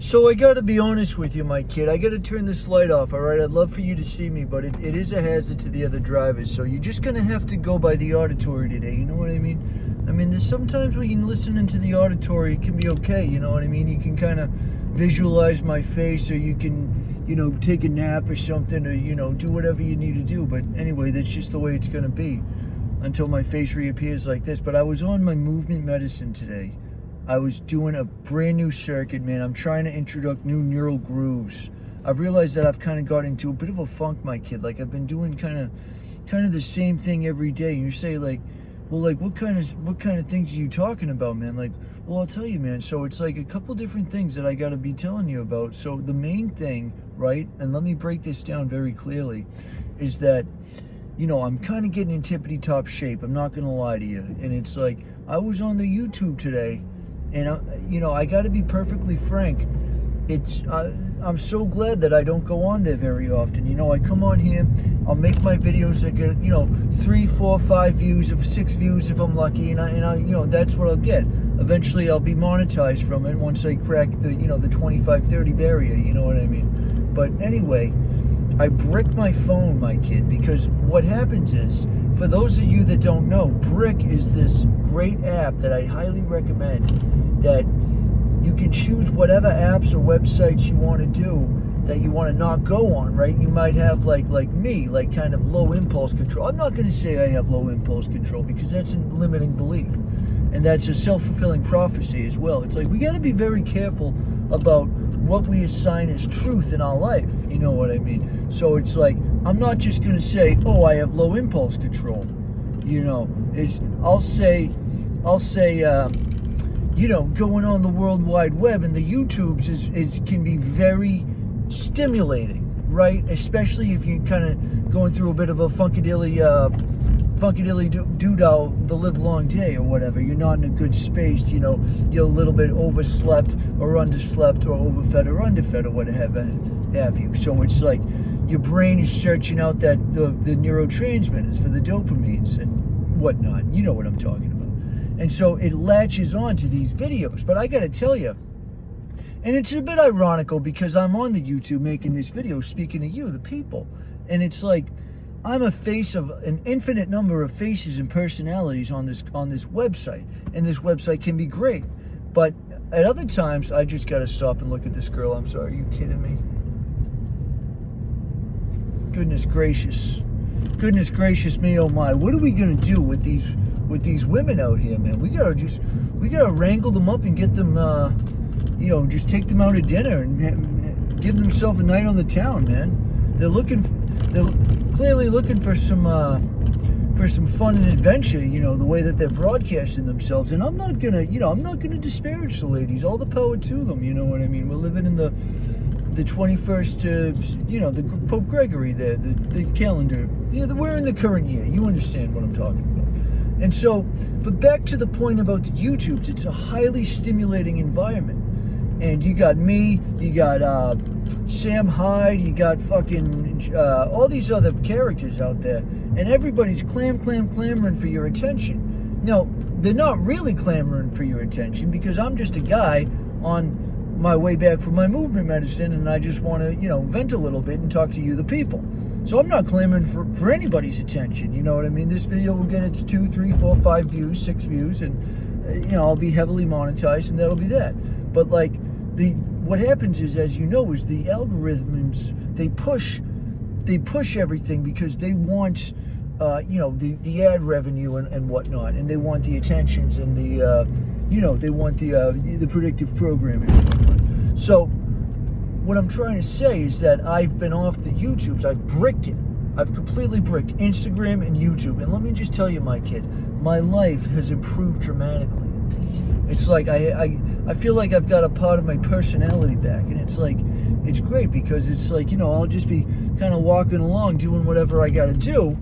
So I gotta be honest with you, my kid. I gotta turn this light off, all right? I'd love for you to see me, but it is a hazard to the other drivers. So you're just gonna have to go by the auditory today. You know what I mean? I mean, there's sometimes when you listen into the auditory, it can be okay. You know what I mean? You can kind of visualize my face, or you can, take a nap or something, or do whatever you need to do. But anyway, that's just the way it's gonna be until my face reappears like this. But I was on my movement medicine today. I was doing a brand new circuit, man. I'm trying to introduce new neural grooves. I've realized that I've kind of got into a bit of a funk, my kid. Like I've been doing kind of the same thing every day. And you say like, well, like what kind of things are you talking about, man? Like, well, I'll tell you, man. So it's like a couple different things that I got to be telling you about. So the main thing, right? And let me break this down very clearly, is that, I'm kind of getting in tippity top shape. I'm not going to lie to you. And it's like, I was on the YouTube today. And, I got to be perfectly frank. I'm so glad that I don't go on there very often. I come on here, I'll make my videos that get, 3, 4, 5 views, 6 views if I'm lucky. And I that's what I'll get. Eventually I'll be monetized from it once I crack the 25, 30 barrier, you know what I mean? But anyway, I brick my phone, my kid, because what happens is, for those of you that don't know, Brick is this great app that I highly recommend, that you can choose whatever apps or websites you want to do that you want to not go on, right? You might have like me, like kind of low impulse control. I'm not going to say I have low impulse control because that's a limiting belief. And that's a self-fulfilling prophecy as well. It's like we got to be very careful about what we assign as truth in our life. You know what I mean? So it's like, I'm not just going to say, oh, I have low impulse control. I'll say, going on the World Wide Web and the YouTubes can be very stimulating, right? Especially if you're kind of going through a bit of a funkadilly doodah the live long day or whatever. You're not in a good space, you're a little bit overslept or underslept or overfed or underfed or whatever have you. So it's like your brain is searching out the neurotransmitters for the dopamines and whatnot. You know what I'm talking about. And so it latches on to these videos. But I got to tell you, and it's a bit ironical because I'm on the YouTube making this video speaking to you, the people. And it's like, I'm a face of an infinite number of faces and personalities on this website. And this website can be great. But at other times, I just got to stop and look at this girl. I'm sorry, are you kidding me? Goodness gracious me, oh my. What are we going to do with these women out here, man? We gotta wrangle them up and get them, just take them out to dinner and give themselves a night on the town, man. They're clearly looking for some fun and adventure, the way that they're broadcasting themselves. And I'm not gonna disparage the ladies. All the power to them, you know what I mean? We're living in the 21st, the Pope Gregory, the calendar. We're in the current year. You understand what I'm talking about. And so, but back to the point about the YouTubes, it's a highly stimulating environment. And you got me, you got Sam Hyde, you got fucking all these other characters out there, and everybody's clamoring for your attention. Now, they're not really clamoring for your attention because I'm just a guy on my way back from my movement medicine, and I just want to, vent a little bit and talk to you, the people. So I'm not clamoring for anybody's attention, you know what I mean? This video will get its 2, 3, 4, 5 views, 6 views, and I'll be heavily monetized, and that'll be that. But like what happens is, as you know, is the algorithms, they push everything because they want the ad revenue and whatnot, and they want the attentions and they want the predictive programming and whatnot. So what I'm trying to say is that I've been off the YouTubes. I've bricked it. I've completely bricked Instagram and YouTube. And let me just tell you, my kid, my life has improved dramatically. It's like I feel like I've got a part of my personality back, and it's like, it's great because it's like, I'll just be kind of walking along doing whatever I got to do,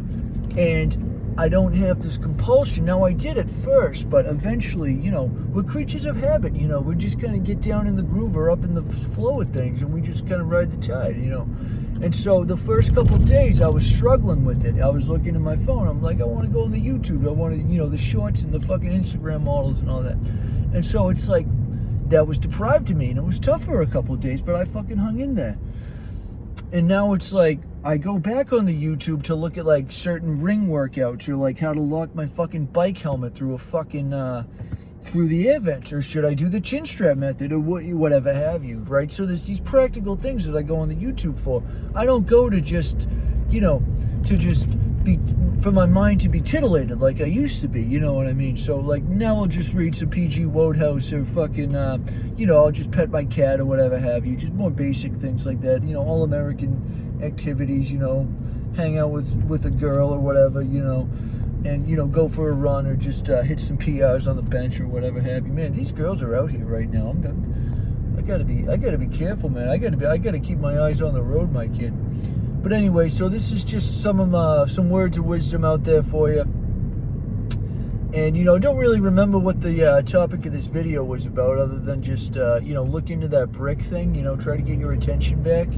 and I don't have this compulsion. Now, I did at first, but eventually, we're creatures of habit, we're just kind of get down in the groove or up in the flow of things, and we just kind of ride the tide, And so the first couple of days I was struggling with it. I was looking at my phone. I'm like, I want to go on the YouTube. I want to, the shorts and the fucking Instagram models and all that. And so it's like, that was deprived of me, and it was tough for a couple of days, but I fucking hung in there. And now it's like, I go back on the YouTube to look at like certain ring workouts, or like how to lock my fucking bike helmet through a fucking, through the air vents, or should I do the chin strap method, or whatever have you, right? So there's these practical things that I go on the YouTube for. I don't go to just, to just be, for my mind to be titillated like I used to be, you know what I mean? So like now I'll just read some PG Wodehouse, or fucking, I'll just pet my cat or whatever have you, just more basic things like that, all American activities, hang out with a girl or whatever, and go for a run, or just hit some PRs on the bench or whatever have you. Man, these girls are out here right now. I gotta be careful, man. I gotta keep my eyes on the road, my kid. But anyway, so this is just some words of wisdom out there for you. And I don't really remember what the topic of this video was about, other than just look into that brick thing. Try to get your attention back.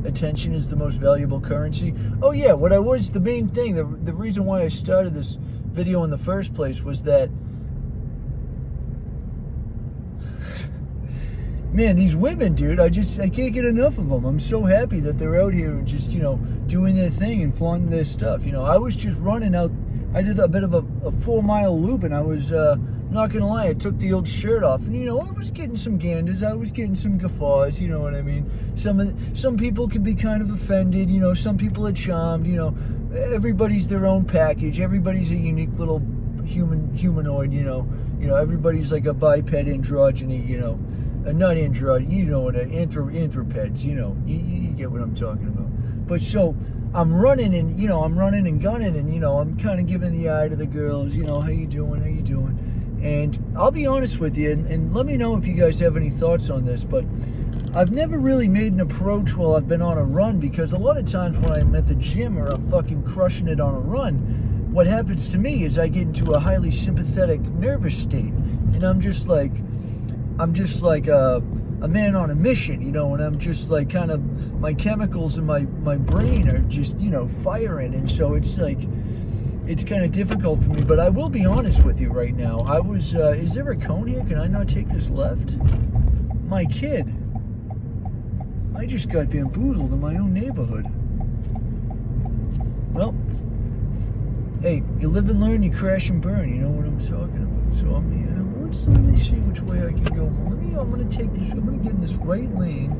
Attention is the most valuable currency. Oh yeah, the main thing, the reason why I started this video in the first place was that, man, these women, dude, I can't get enough of them. I'm so happy that they're out here and just, doing their thing and flaunting their stuff. I was just running out, I did a bit of a 4-mile loop, and I was, not gonna lie, I took the old shirt off, and I was getting some ganders, I was getting some guffaws, you know what I mean? Some people can be kind of offended, some people are charmed, everybody's their own package, everybody's a unique little humanoid, everybody's like a biped androgyny, not androgyny, anthropeds, you get what I'm talking about. But so I'm running and I'm running and gunning, and I'm kind of giving the eye to the girls, how you doing? And I'll be honest with you, and let me know if you guys have any thoughts on this, but I've never really made an approach while I've been on a run, because a lot of times when I'm at the gym or I'm fucking crushing it on a run, what happens to me is I get into a highly sympathetic nervous state, and I'm just like a man on a mission, and I'm just like kind of, my chemicals in my brain are just, firing, and so it's like, it's kind of difficult for me. But I will be honest with you right now. I was, is there a cone here? Can I not take this left? My kid, I just got bamboozled in my own neighborhood. Well, hey, you live and learn, you crash and burn, you know what I'm talking about. So let me see which way I can go. I'm gonna take this, I'm gonna get in this right lane,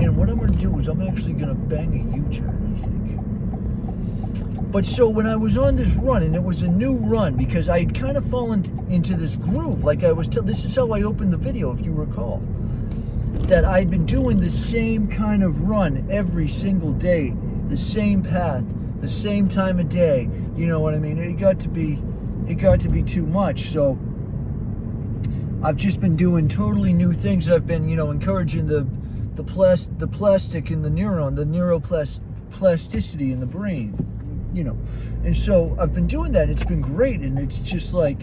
and what I'm gonna do is I'm actually gonna bang a U-turn, I think. But so when I was on this run, and it was a new run, because I had kind of fallen into this groove, like I was this is how I opened the video, if you recall, that I'd been doing the same kind of run every single day, the same path, the same time of day, you know what I mean? It got to be too much. So I've just been doing totally new things. I've been, encouraging the plastic in the neuron, the neuroplasticity in the brain, and so I've been doing that. It's been great, and it's just like,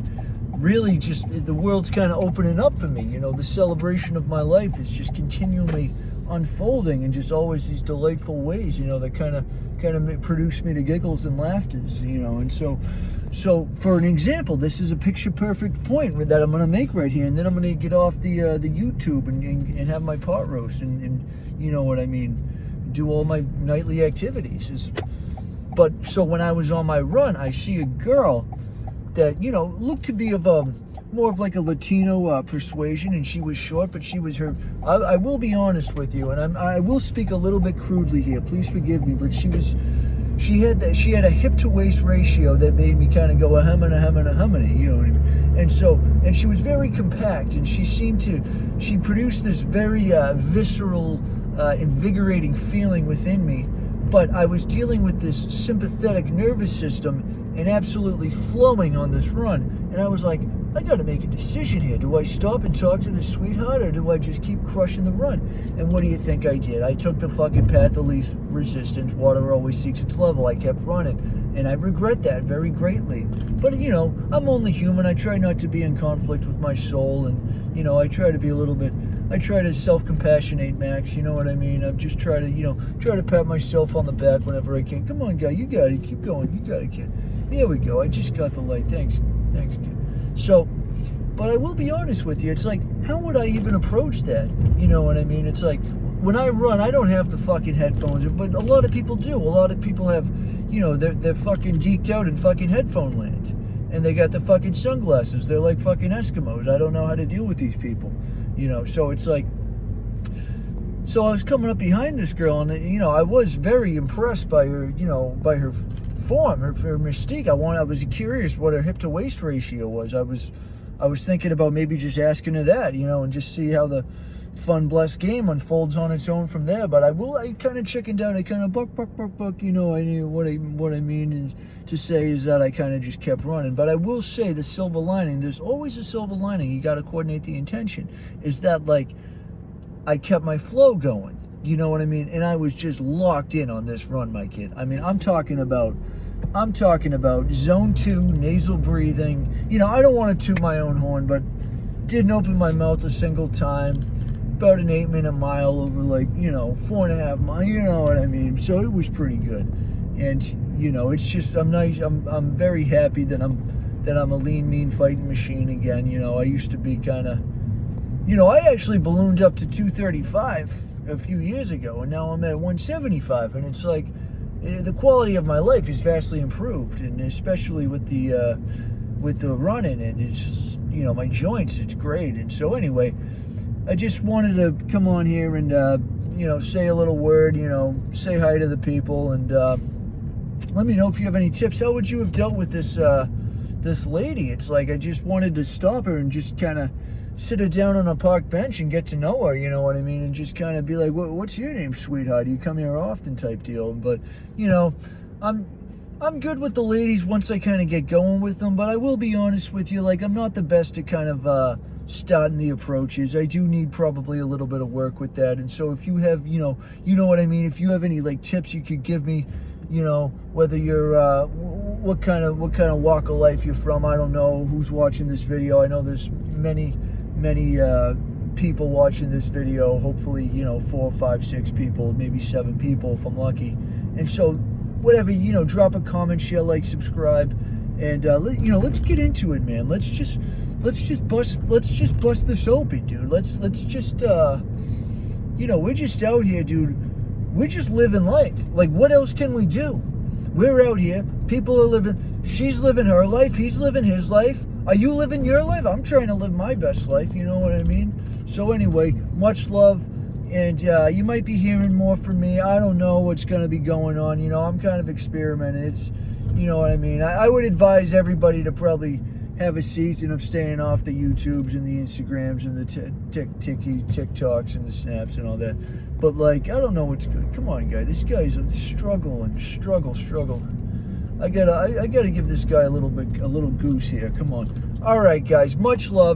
really just, the world's kind of opening up for me. The celebration of my life is just continually unfolding in just always these delightful ways, that kind of produce me to giggles and laughters, and so for an example, this is a picture perfect point that I'm going to make right here, and then I'm going to get off the YouTube and have my pot roast and you know what I mean, do all my nightly activities. But so when I was on my run, I see a girl that, looked to be of more of like a Latino persuasion, and she was short, but she was I will be honest with you, and I will speak a little bit crudely here, please forgive me, but she had a hip to waist ratio that made me kind of go a hum and a hum and a humming, you know what I mean? And she was very compact, and she produced this very visceral, invigorating feeling within me. But I was dealing with this sympathetic nervous system and absolutely flowing on this run. And I was like, I gotta make a decision here. Do I stop and talk to this sweetheart, or do I just keep crushing the run? And what do you think I did? I took the fucking path of least resistance. Water always seeks its level. I kept running. And I regret that very greatly. But, I'm only human. I try not to be in conflict with my soul. And, I try to be I try to self-compassionate, Max, you know what I mean? I just try to pat myself on the back whenever I can. Come on, guy, you got it. Keep going. You got it, kid. There we go. I just got the light. Thanks, kid. So, But I will be honest with you, it's like, how would I even approach that? You know what I mean? It's like, when I run, I don't have the fucking headphones, but a lot of people do. A lot of people have, you know, they're fucking geeked out in fucking headphone land. And they got the fucking sunglasses. They're like fucking Eskimos. I don't know how to deal with these people. You know, so it's like, so I was coming up behind this girl, and, you know, I was very impressed by her, you know, by her form, her mystique. I was curious what her hip to waist ratio was. I was thinking about maybe just asking her that, you know, and just see how the fun blessed game unfolds on its own from there. But I kind of chickened out. I kind of buck, you know. I knew what I mean is to say is that I kind of just kept running. But I will say the silver lining, there's always a silver lining. You got to coordinate the intention. Is that, like, I kept my flow going, you know what I mean? And I was just locked in on this run, my kid. I mean, I'm talking about zone 2, nasal breathing. You know, I don't want to toot my own horn, but didn't open my mouth a single time. About an 8-minute mile over, like, you know, 4.5 miles, you know what I mean? So it was pretty good. And, you know, it's just, I'm very happy that I'm a lean, mean fighting machine again. You know, I used to be kind of, you know, I actually ballooned up to 235 a few years ago, and now I'm at 175, and it's like, the quality of my life is vastly improved, and especially with the running, and it's, you know, my joints, it's great. And so anyway, I just wanted to come on here and, you know, say a little word, you know, say hi to the people, and let me know if you have any tips. How would you have dealt with this lady? It's like, I just wanted to stop her and just kind of sit her down on a park bench and get to know her, you know what I mean? And just kind of be like, what's your name, sweetheart? Do you come here often, type deal? But, you know, I'm good with the ladies once I kind of get going with them, but I will be honest with you, like, I'm not the best at kind of starting the approaches. I do need probably a little bit of work with that. And so if you have, you know what I mean, if you have any, like, tips you could give me, you know, whether you're what kind of walk of life you're from, I don't know who's watching this video. I know there's many people watching this video, hopefully, you know, 4, 5, 6 people, maybe 7 people if I'm lucky. And so whatever, you know, drop a comment, share, like, subscribe, and you know, let's get into it, man. Let's just bust this open, dude. Let's just you know, we're just out here, dude. We're just living life. Like, what else can we do? We're out here. People are living, she's living her life, he's living his life. Are you living your life? I'm trying to live my best life, you know what I mean? So anyway, much love, and you might be hearing more from me. I don't know what's going to be going on. You know, I'm kind of experimenting. It's, you know what I mean? I would advise everybody to probably have a season of staying off the YouTubes and the Instagrams and the TikToks and the Snaps and all that. But, like, I don't know what's good. Come on, guy. This guy's struggling. I gotta give this guy a little goose here. Come on. All right, guys. Much love.